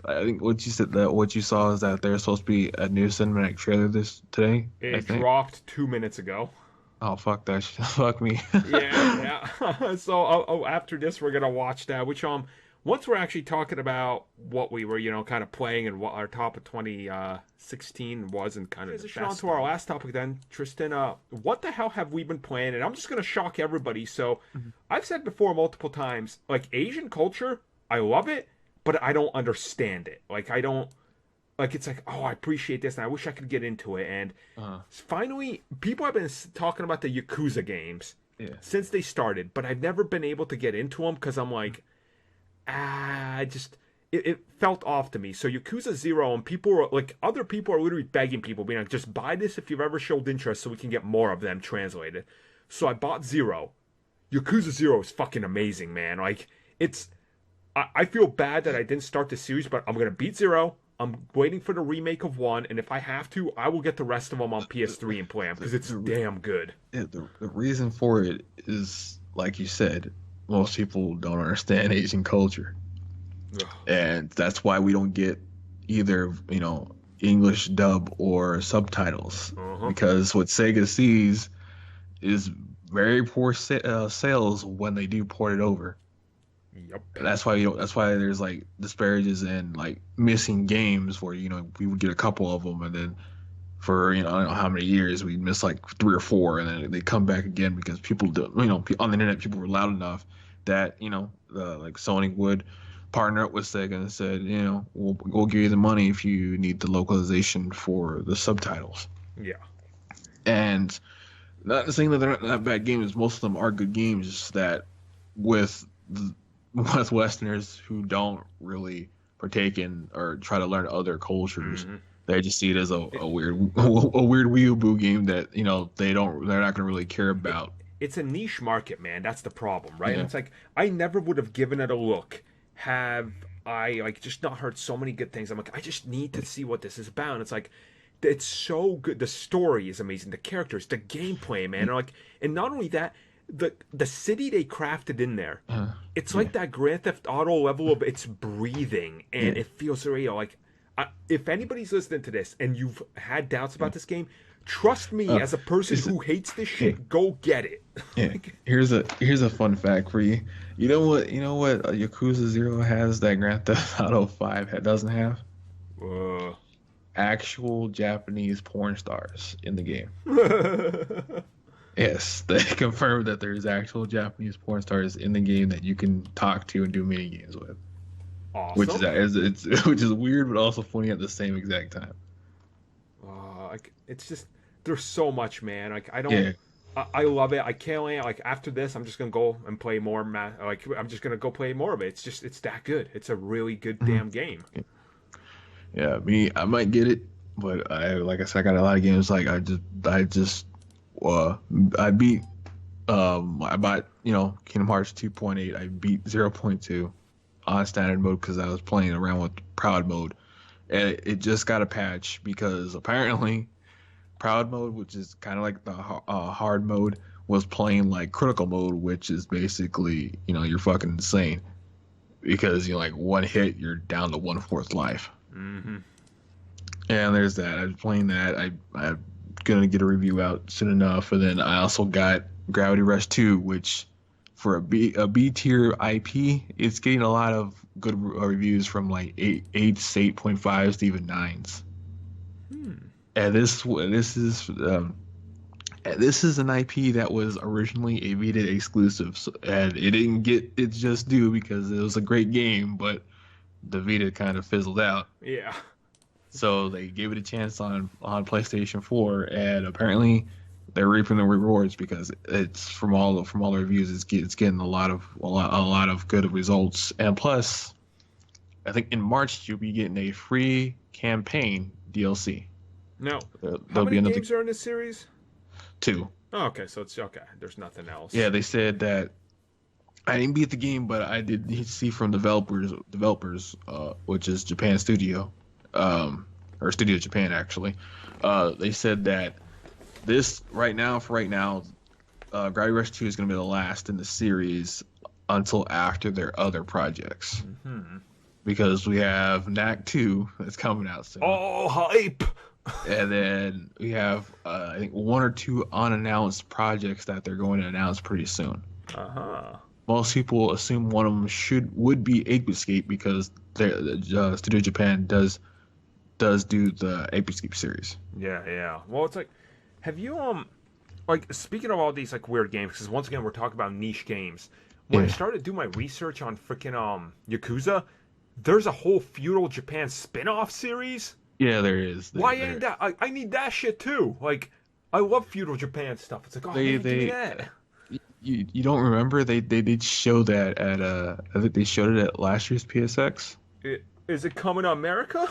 I think what you said that what you saw is that there's supposed to be a new cinematic trailer this today, I It think. dropped 2 minutes ago. Oh fuck that shit. Fuck me. Yeah, yeah. So after this, we're gonna watch that. Which once we're actually talking about what we were, kind of playing and what our top of 2016 was, and kind of transition on to our last topic, then Tristan. What the hell have we been playing? And I'm just gonna shock everybody. So, I've said before multiple times, like Asian culture, I love it, but I don't understand it. Like I don't. Like it's like, oh, I appreciate this, and I wish I could get into it. And uh, finally, people have been talking about the Yakuza games yeah. since they started, but I've never been able to get into them because I'm like, I just it felt off to me. So Yakuza Zero, and people are like, other people are literally begging people, being like, just buy this if you've ever showed interest, so we can get more of them translated. So I bought Zero. Yakuza Zero is fucking amazing, man. Like it's I feel bad that I didn't start the series, but I'm gonna beat Zero. I'm waiting for the remake of one, and if I have to, I will get the rest of them on PS3 and play them because it's damn good. The reason for it is, like you said, most people don't understand Asian culture, Ugh. and that's why we don't get either, English dub or subtitles, Uh-huh. because what Sega sees is very poor sales when they do port it over. Yep. And that's why that's why there's like disparages and like missing games where we would get a couple of them, and then for I don't know how many years we miss like three or four, and then they come back again because people do, on the internet people were loud enough that like Sony would partner up with Sega and said, we'll give you the money if you need the localization for the subtitles. Yeah. And not saying that they're not bad games, most of them are good games, just that with with Westerners who don't really partake in or try to learn other cultures, Mm-hmm. they just see it as a weird a weird weeaboo game that they're not gonna really care about. It's a niche market, man. That's the problem, right? And Yeah. it's like I never would have given it a look have I like just not heard so many good things. I'm like, I just need to see what this is about. And it's like it's so good. The story is amazing. The characters, the gameplay, man. And not only that, the city they crafted in there. It's Yeah. like that Grand Theft Auto level of it's breathing and Yeah. it feels real. Like, if anybody's listening to this and you've had doubts about this game, trust me, Uh, as a person it's- who hates this yeah. shit, go get it. Yeah. Here's a fun fact for you. You know what Yakuza Zero has that Grand Theft Auto 5 doesn't have? Uh, Actual Japanese porn stars in the game. Yes, they confirmed that there's actual Japanese porn stars in the game that you can talk to and do mini games with, which Awesome. it's which is weird but also funny at the same exact time. Like it's just there's so much, man. Like I don't. Yeah. I love it. I can't wait. Like after this, I'm just gonna go and play more. Like I'm just gonna go play more of it. It's that good. It's a really good Mhm. damn game. Yeah, me, I might get it, but like I said, I got a lot of games. Like I just, uh, I beat, I bought, Kingdom Hearts 2.8. I beat 0.2 on standard mode because I was playing around with Proud mode, and it just got a patch because apparently Proud mode, which is kind of like the hard mode, was playing like critical mode, which is basically, you're fucking insane because like one hit, you're down to one-fourth life. Mm-hmm. And there's that. I was playing that. I'm gonna get a review out soon enough, and then I also got Gravity Rush 2, which for a B tier IP, it's getting a lot of good reviews from like 8.5s to even 9s. Hmm. And this is an IP that was originally a Vita exclusive, and it didn't get its just due because it was a great game, but the Vita kind of fizzled out. Yeah. So they gave it a chance on PlayStation 4, and apparently they're reaping the rewards because it's from all the reviews, it's getting a lot of good results. And plus, I think in March you'll be getting a free campaign DLC. Now, how There'll be many another games are in this series? two. Oh, okay, so it's okay. There's nothing else. Yeah, they said that I didn't beat the game, but I did see from developers, which is Japan Studio, or Studio Japan actually. They said that this for right now, Gravity Rush 2 is going to be the last in the series until after their other projects, Hmm. because we have Knack 2 that's coming out soon, Oh, hype! and then we have I think one or two unannounced projects that they're going to announce pretty soon. Uh huh. Most people assume one of them would be Ape Escape because Studio Japan does do the Ape Escape series. Yeah, yeah. Well, it's like, have you like speaking of all these like weird games? Because once again, we're talking about niche games. When I Yeah, started to do my research on freaking Yakuza, there's a whole feudal Japan spin-off series. yeah, there is. Why ain't that? I need that shit too. Like, I love feudal Japan stuff. It's like, oh They man, give me they that. you don't remember they did show that at I think they showed it at last year's PSX. Is it coming to America?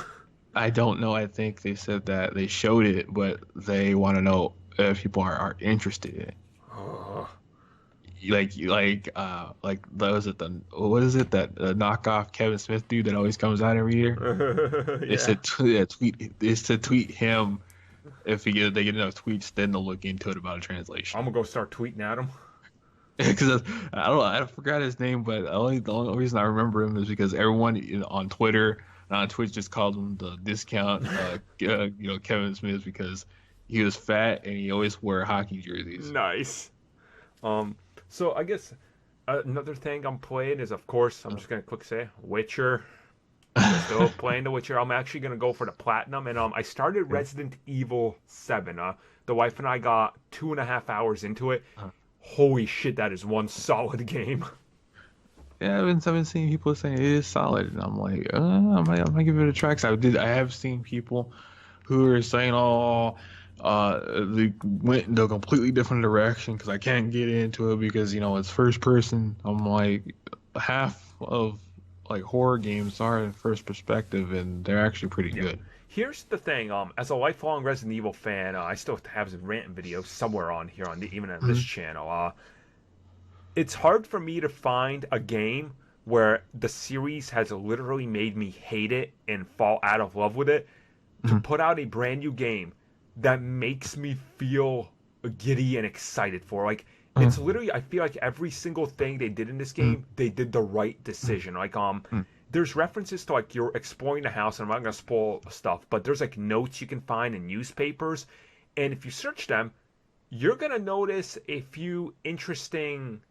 I don't know. I think they said that they showed it, but they want to know if people are interested in it. Oh, Like that was it the what is it that knockoff Kevin Smith dude that always comes out every year? They yeah. said tweet him if they get enough tweets, then they'll look into it about a translation. I'm gonna go start tweeting at him. Because I don't know, I forgot his name, but the only reason I remember him is because everyone on Twitter and on Twitch just called him the discount, Kevin Smith because he was fat and he always wore hockey jerseys. Nice. Um. So I guess another thing I'm playing is, of course, I'm just gonna quick say Witcher. Still playing The Witcher. I'm actually gonna go for the platinum, and I started Yeah. Resident Evil 7. The wife and I got 2.5 hours into it. Uh, Holy shit, that is one solid game. Yeah, I've been seeing people saying it is solid, and I'm like, I might give it a try. 'Cause I have seen people who are saying, oh, they went in a completely different direction because I can't get into it because it's first person. I'm like, half of like horror games are in first perspective, and they're actually pretty Yeah. good. Here's the thing. As a lifelong Resident Evil fan, I still have some rant videos somewhere on here even on this Mhm. channel. It's hard for me to find a game where the series has literally made me hate it and fall out of love with it to Mhm. put out a brand new game that makes me feel giddy and excited for. Like it's Mhm. literally I feel like every single thing they did in this Mhm. game, they did the right decision. Like Mhm. there's references to like you're exploring the house, and I'm not gonna spoil stuff, but there's like notes you can find in newspapers, and if you search them, you're gonna notice a few interesting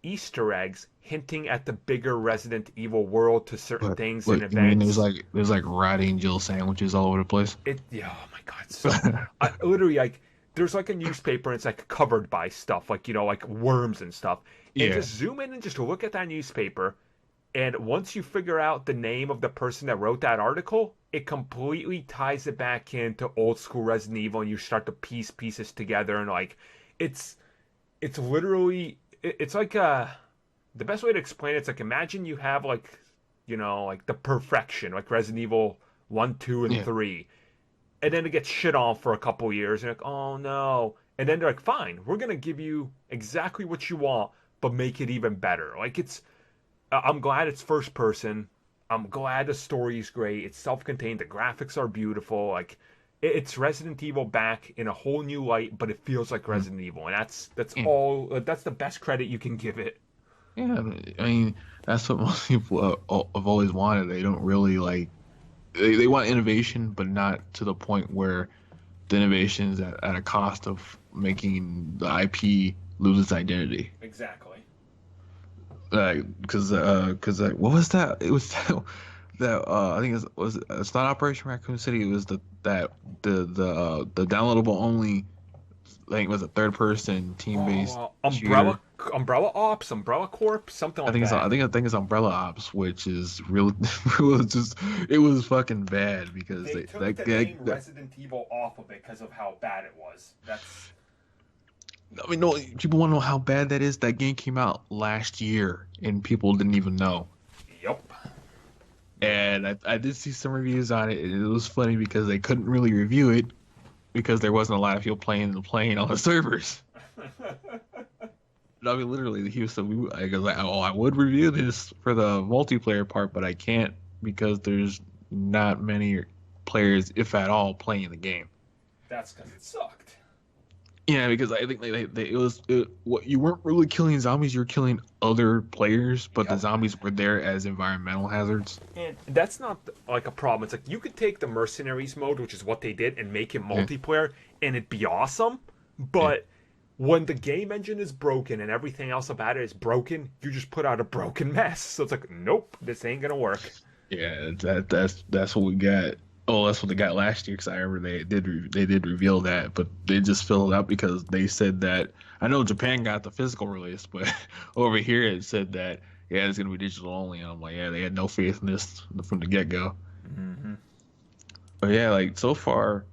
Easter eggs hinting at the bigger Resident Evil world to certain But things and what you mean? There's events. like there's like rat angel sandwiches all over the place. Yeah, oh my god, so I literally like there's like a newspaper and it's like covered by stuff like like worms and stuff. And Yeah. just zoom in and just look at that newspaper. And once you figure out the name of the person that wrote that article, it completely ties it back into old school Resident Evil, and you start to piece pieces together. And like, it's it's literally it's like the best way to explain it's like imagine you have like like the perfection like Resident Evil 1, 2, and Yeah. 3, and then it gets shit on for a couple years, and you're like, oh no, and then they're like, fine, we're gonna give you exactly what you want, but make it even better. Like I'm glad it's first person. I'm glad the story is great. It's self-contained. The graphics are beautiful. Like it's Resident Evil back in a whole new light, but it feels like Mhm. Resident Evil, and that's Yeah. all. That's the best credit you can give it. Yeah. I mean, that's what most people have always wanted. They don't really like. They want innovation, but not to the point where the innovation is at a cost of making the IP lose its identity. Exactly. Because what was that? It was that I think it's not Operation Raccoon City. It was the downloadable only. I think it was a third person team based Umbrella, shooter. Umbrella Ops, Umbrella Corp, something I like think that. I think it's Umbrella Ops, which is really it was just it was fucking bad because They they took the name Resident Evil off of it because of how bad it was. That's I mean, no, people want to know how bad that is. That game came out last year, and people didn't even know. Yep. And I did see some reviews on it, and it was funny because they couldn't really review it because there wasn't a lot of people playing on the servers. I mean, literally, he was so I was like, oh, I would review this for the multiplayer part, but I can't because there's not many players, if at all, playing the game. That's because it sucked. Yeah, because I think what you weren't really killing zombies, you were killing other players, but the Yep. zombies were there as environmental hazards. And that's not like a problem. It's like you could take the mercenaries mode, which is what they did, and make it Yeah, multiplayer, and it'd be awesome. yeah, But when the game engine is broken and everything else about it is broken, you just put out a broken mess. So it's like, nope, this ain't gonna work. yeah. That's what we got. Oh, that's what they got last year. Because I remember they did reveal that, but they just filled it up because they said that. I know Japan got the physical release, but over here it said that yeah, it's gonna be digital only. And I'm like, yeah, they had no faith in this from the get go. Mm-hmm. But yeah, like so far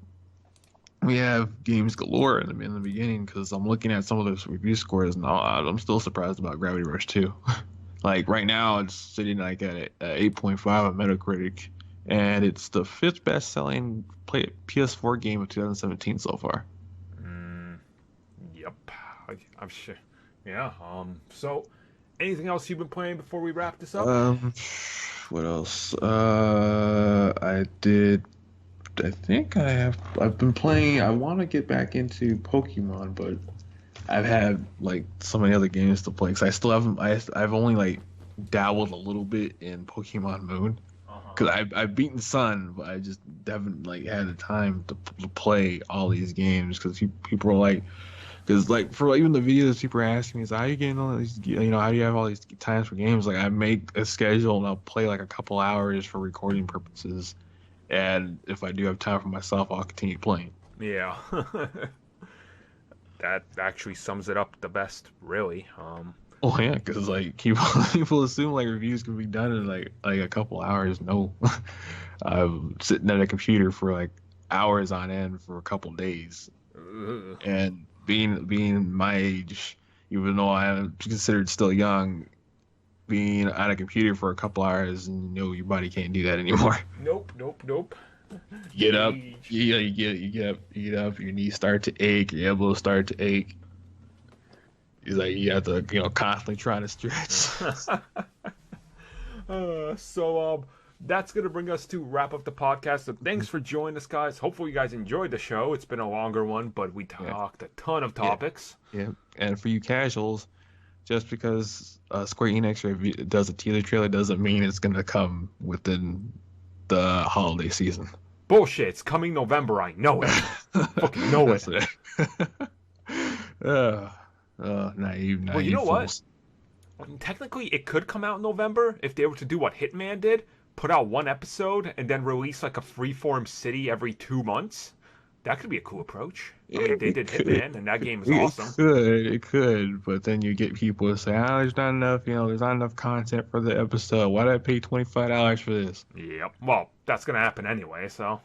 we have games galore in the beginning because I'm looking at some of those review scores and I'm still surprised about Gravity Rush 2. Like right now it's sitting like at a 8.5 on Metacritic, and it's the fifth best selling PS4 game of 2017 so far. Mm, yep. I'm sure. Yeah. So, anything else you've been playing before we wrap this up? Um, what else? I think I've been playing. I want to get back into Pokemon, but I've had like so many other games to play because I still haven't. I've only like dabbled a little bit in Pokemon Moon Uh-huh. because I've beaten Sun, but I just haven't like had the time to play all these games because people are like, because like for even the videos people are asking me is how you getting all these, how do you have all these times for games? Like I make a schedule and I'll play like a couple hours for recording purposes, and if I do have time for myself, I'll continue playing. Yeah. That actually sums it up the best, really. Oh yeah, because like people assume like reviews can be done in like a couple hours. No, I'm sitting at a computer for like hours on end for a couple days, Ugh. and being my age, even though I am considered still young, being on a computer for a couple hours, and your body can't do that anymore. Nope, nope, nope. Get up, Age. you get up, your knees start to ache, your elbows start to ache. It's like you have to constantly trying to stretch. So that's gonna bring us to wrap up the podcast. So thanks for joining us, guys. Hopefully you guys enjoyed the show. It's been a longer one, but we Yeah, talked a ton of yeah, topics. yeah. And for you casuals, just because Square Enix does a teaser trailer doesn't mean it's gonna come within the holiday season. Bullshit. It's coming November. I know it. Fucking know it. That's it. uh, naive, Well, you know what? fools. Technically, it could come out in November if they were to do what Hitman did, put out one episode and then release like a freeform city every 2 months. That could be a cool approach. I mean, they It did could, Hitman, and that game is it awesome. it could, but then you get people to say, "Oh, there's not enough, there's not enough content for the episode. Why did I pay $25 for this?" Yep. Well, that's gonna happen anyway. So